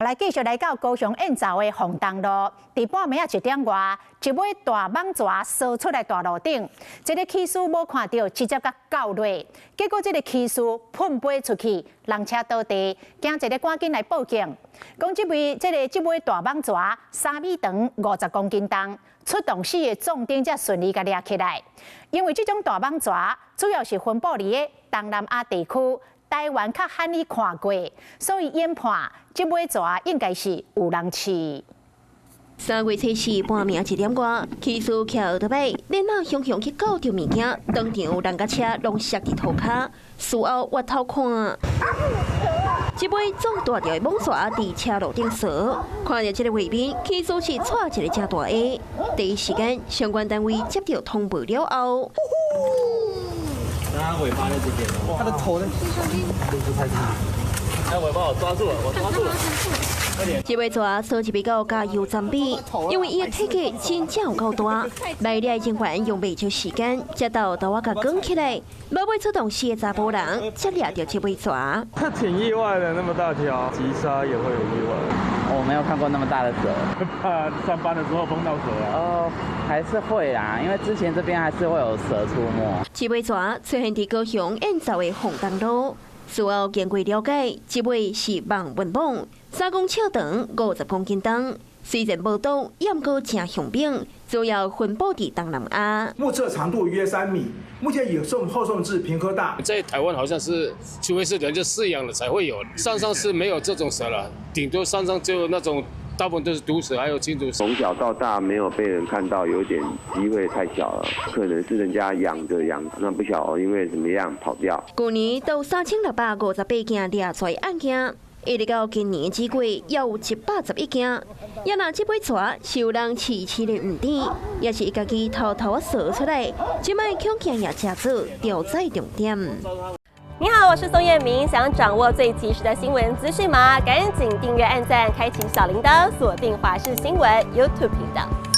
来继续来到高雄燕巢的凤东路，伫半暝1点外，一尾大蟒蛇烧出来大路顶，这个骑士无看到，直接甲咬落，结果这个骑士喷飞出去，人车倒地，惊一个赶紧来报警。讲这尾大蟒蛇3米长，50公斤重，出动4个壮丁才顺利甲抓起来。因为这种大蟒蛇主要是分布伫个东南亚地区。 台湾较罕去看过，所以研判这尾蛇应该是有人饲。3月初4半暝1点外，骑士骑奥特曼，然后雄雄去搞着物件，当场人甲车拢摔伫涂骹，事后回头看，这尾壮大条的蟒蛇伫车路顶扫，看到这个画面，骑士是带一个正大个，第一时间相关单位接到通报了后。 它尾巴在这边，它的头呢？不太大。它尾巴我抓住了，我抓住了。快点！这尾蛇所一比较加油站比，因为伊的体积真正有够大，来猎人员用袂少时间，才到我甲卷起来，马尾出动4个查甫人，才掠到这尾蛇。挺意外的，那么大条，急刹也会有意外。我没有看过那么大的蛇，怕上班的时候碰到蛇啊。哦，还是会啦，因为之前这边还是会有蛇出没。这尾蛇出现伫高雄燕巢的凤东路，事后经过了解，这尾是网纹蟒，3公尺长，50公斤重。虽然报道验过正雄兵，主要分布伫东南亚。目测长度约3米，目前已后送至屏科大。在台湾好像是，除非是人家饲养的才会有，山上是没有这种蛇了，顶多山上就那种。 大部分都是毒蛇，还有青竹蛇。从小到大没有被人看到，有点机会太小了，可能是人家养着，那不晓得因为怎么样跑掉。去年到3658件掠出案件，一直到今年止过，也有111件。也拿这尾蛇受人饲的唔甜，也是家己偷偷扫出来，即摆恐惊也加做调查重点。 你好，我是宋彦明。想掌握最及时的新闻资讯吗？赶紧订阅、按赞、开启小铃铛，锁定华视新闻 YouTube 频道。